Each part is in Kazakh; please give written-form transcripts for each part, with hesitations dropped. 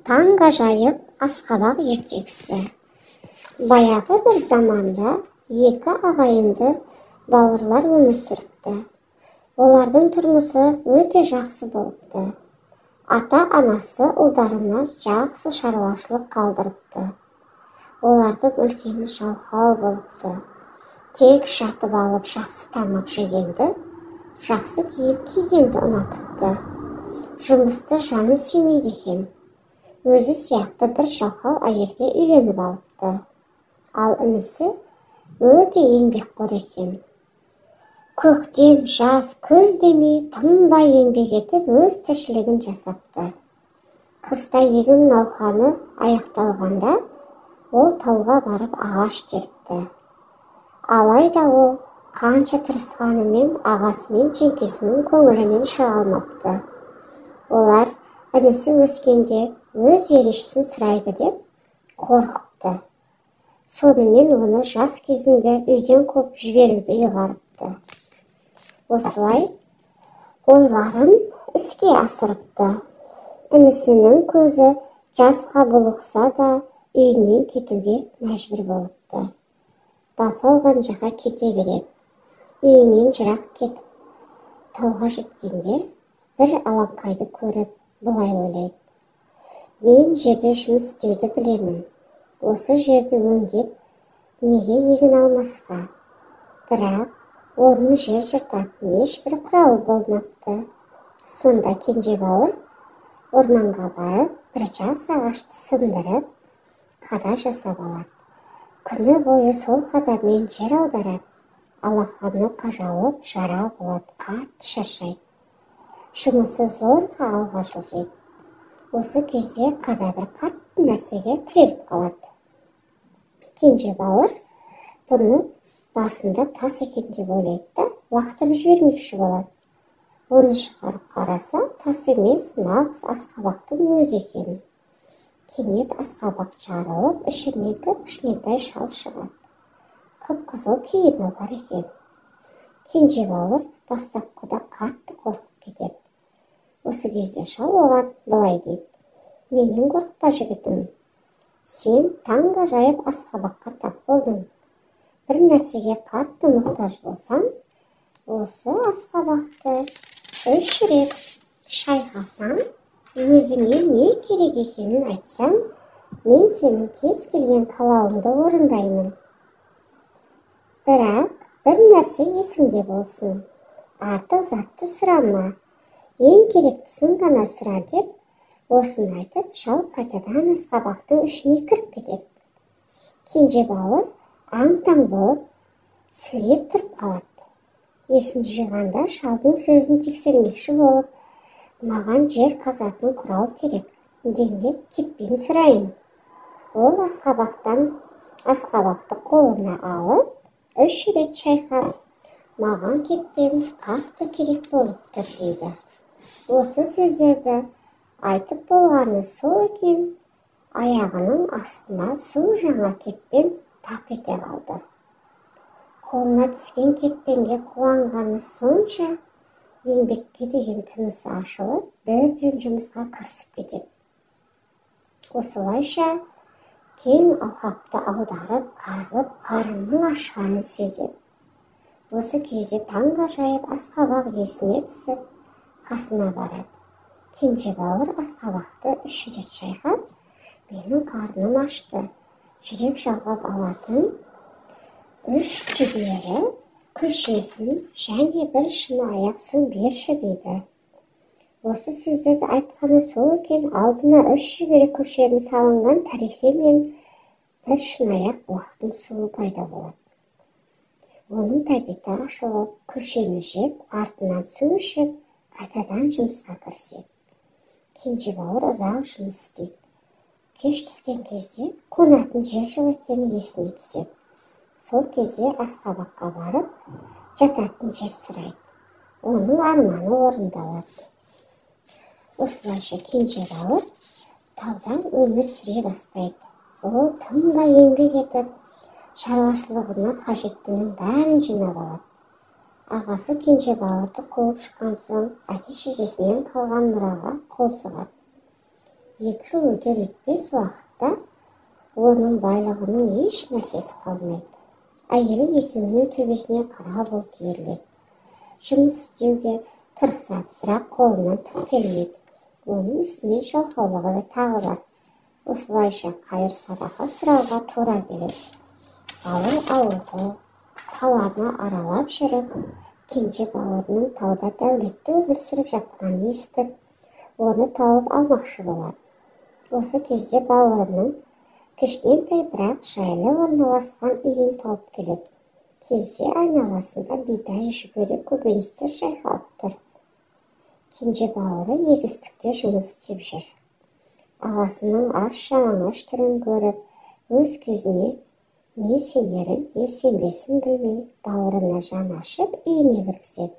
Таңғажайып Асқабақ ертегісі. Баяғы бір заманда екі ағайынды бауырлар өмір сүріпті. Олардың тұрмысы өте жақсы болыпты. Ата-анасы ұлдарына жақсы шаруашылық қалдырыпты. Олардың үлкені жалқау болыпты. Тек жатып алып жақсы тамақ жегенді, жақсы киім кигенді ұнатыпты. Жұмысты жаны сүймейді екен. Өзі сияқты бір жалқау әйелге үйленіп алыпты. Ал інісі өте еңбекқор екен. Көктем, жаз, күз демей тынбай еңбек етіп өз тіршілігін жасапты. Қыста егін науқаны аяқталғанда ол тауға барып ағаш теріпті. Алайда ол қанша тырысқанымен ағасы мен жеңгесінің көңілінен шыға алмапты. Олар інісі өскенде өз ерешісін сұрайды деп қорқыпты. Сонымен оны жас кезінде үйден қуып жіберуді ұйғарыпты. Осылай ойларын іске асырыпты. Інісінің көзі жасқа булықса да үйінен кетуге мәжбүр болыпты. Басы ауған жаққа кете береді. Үйінен жырақ кетіп, тауға жеткенде бір алаңқайды көріп, былай ойлайды. Мен жерде жұмыс істеуді білемін. Осы жерді өңдеп, неге егін алмасқа? Бірақ оның жер жыртатын ешбір құралы болмапты. Сонда кенже бауыр орманға барып, бір жас ағашты сындырып, қада жасап алады. Күні бойы сол қадармен жер аударады. Алақаны қажалып, жара болады, қатты шаршайды. Жұмысы зорға алға жылжиды. Осы кезде қада бір қатты нәрсеге тіреліп қалады. Кенже бауыр бұны басында тас екен деп ойлайды да, лақтырып жібермекші болады. Оны шығарып қараса, тас емес, нағыз Асқабақтың өзі екен. Кенет Асқабақ жарылып, ішінен кішкентай шал шығады. Қып-қызыл киімі бар екен. Кенже бауыр бастапқыда қатты қорқып кетеді. Осы кезде шал оған былай дейді. Менен қорықпа жігітім. Сен таңғажайып Асқабаққа тап болдың. Бір нәрсеге қатты мұқтаж болсаң, осы Асқабақты 3 рет шайқасаң, өзіңе не керек екенін айтсаң, мен сенің кез келген қалауыңды орындаймын. Бірақ бір нәрсе есіңде болсын. Артық затты сұрама, ең керектісін ғана сұра деп, осыны айтып, шал қайтадан Асқабақтың ішіне кіріп кетеді. Кенже бауыр аң-таң болып, сілеп тұрып қалады. Есін жиғанда шалдың сөзін тексермекші болып, маған жер қазатын құрал керек, демек кеппен сұрайын. Ол Асқабақты қолына алып, 3 рет шайқап, маған кеппен қатты керек болып тұр дейді. Осы сөздерді айтып болғаны сол екен, аяғының астына су жаңа кеппен тап ете қалды. Қолына түскен кеппенге қуанғаны сонша, еңбекке деген тынысы ашылып, бірден жұмысқа кірісіп кетеді. Осылайша кең алқапты аударып, қазып, қарынның ашқанын сезеді. Осы кезде таңғажайып Асқабақ есіне түсіп, қасына барады. Кенже бауыр Асқабақты 3 рет шайқап, менің қарным ашты, жүрек жалғап алатын 3 жүгері күшесін және бір шыны аяқ су берші дейді. Осы сөздерді айтқаны сол екен, алдына 3 жүгері күшерін салынған тәрелке мен бір шыны аяқ бұлақтың суы пайда болады. Оның тәбеті ашылып, күшені жеп, артынан су ішіп, қайтадан жұмысқа кіріседі. Кенже бауыр ұзақ жұмыс істейді. Кеш түскен кезде қонатын жер жоқ екені есіне түседі. Сол кезде Асқабаққа барып, жататын жер сұрайды. Оның арманы орындалады. Осылайша кенже бауыр таудан өмір сүре бастайды. Ол тынбай еңбек етіп, шаруашылығына қажеттінің бәрін жинап алады. Ағасы кенже бауырды қуып шыққан соң, әке-шешесінен қалған мұраға қол сұғады. 2 жыл өтер өтпес уақытта оның байлығының еш нәрсесі қалмайды. Әйелі екеуінің төбесіне қара бұлт үйіріледі. Жұмыс істеуге тырысады, бірақ қолынан түк келмейді. Оның үстіне жалқаулығы да тағы бар. Осылайша қайыр садақа сұрауға тура келеді. Ауылды, қаланы аралап жүріп, кенже бауырының тауда дәулетті өмір сүріп жатқанын естіп, оны тауып алмақшы болады. Осы кезде бауырының кішкентай бірақ жайлы орналасқан үйін тауып келеді. Келсе, айналасында бидай, жүгері, көкөністер жайқалып тұр. Кенже бауыры егістікте жұмыс істеп жүр. Ағасының аш-жалаңаш түрін көріп, өз көзіне не сенерін, не сенбесін білмей, бауырына жан ашып, үйіне кіргізеді.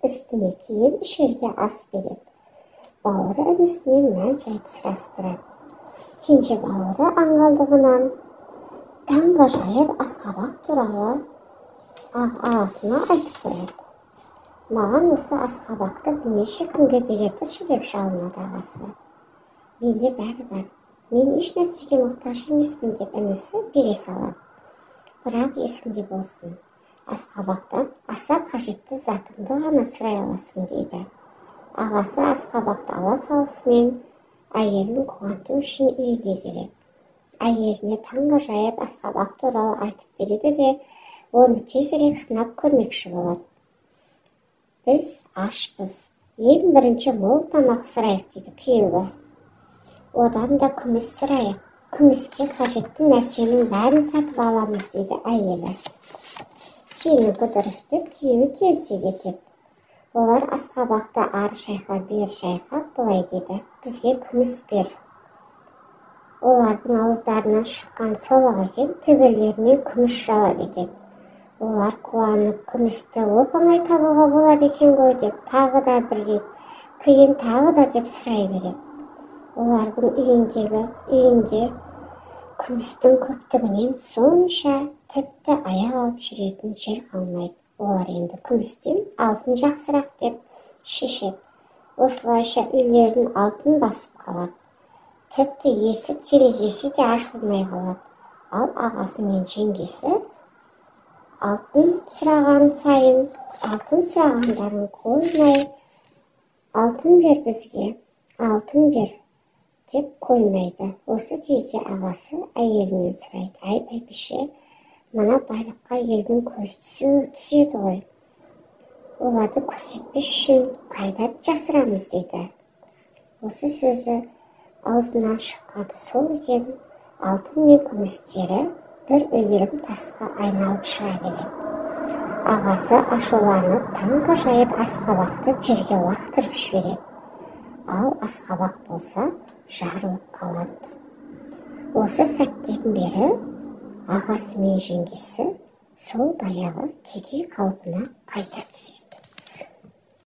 Үстіне киім, ішерге ас береді. Бауыры інісінен мән-жайды сұрастырады. Кенже бауыры аңғалдығынан таңғажайып асқабақ туралы ағасына айтып қояды. Маған осы асқабақты бірнеше күнге бере тұршы деп жалынады ағасы. Менде бәрі бар. Мен еш нәрсеге мұқтаж емеспін деп інісі бере салады. Бірақ есіңде болсын, асқабақтан аса қажетті затыңды ғана сұрай аласың дейді. Ағасы асқабақты ала салысымен әйелін қуанту үшін үйіне келеді. Әйеліне таңғажайып асқабақ туралы айтып береді де, оны тезірек сынап көрмекші болады. Біз ашпыз, ең бірінші мол тамақ сұрайық дейді күйеуі. Одан да күміс сұрайық. Күміске қажетті нәрсенің бәрін сатып аламыз дейді әйелі. Сенікі дұрыс деп күйеуі келісе кетеді. Олар асқабақты ар шайқа, бер шайқап былай дейді. Бізге күміс бер. Олардың ауыздарынан шыққан солық екен, төбелерінен күміс жала кетеді. Олар қуанып, күмісті оп-оңай табуға болады екен ғой деп, тағы да бір рет, кейін тағы да деп сұрай береді. Олардың үйінде күмістің көптігінен сонша тіпті аяқ алып жүретін жер қалмайды. Олар енді күмістен алтын жақсырақ деп шешеді. Осылайша үйлерін алтын басып қалады. Тіпті есік терезесі де ашылмай қалады. Ал ағасы мен жеңгесі алтын сұраған сайын, алтын сұрағандарын қоймай, алтын бер бізге, алтын бер деп қоймайды. Осы кезде ағасы әйелінен сұрайды. Ай бәйбіше, мына байлыққа елдің көзі түседі ғой. Оларды көрсетпес үшін қайда жасырамыз дейді. Осы сөзі аузынан шыққаны сол екен, алтын мен күмістері бір үйірім тасқа айналып шыға келеді. Ағасы ашуланып, таңғажайып асқабақты жерге лақтырып жібереді. Ал асқабақ болса жарылып қалады. Осы сәттен бері ағасы мен жеңгесі сол баяғы кедей қалпына қайта түседі.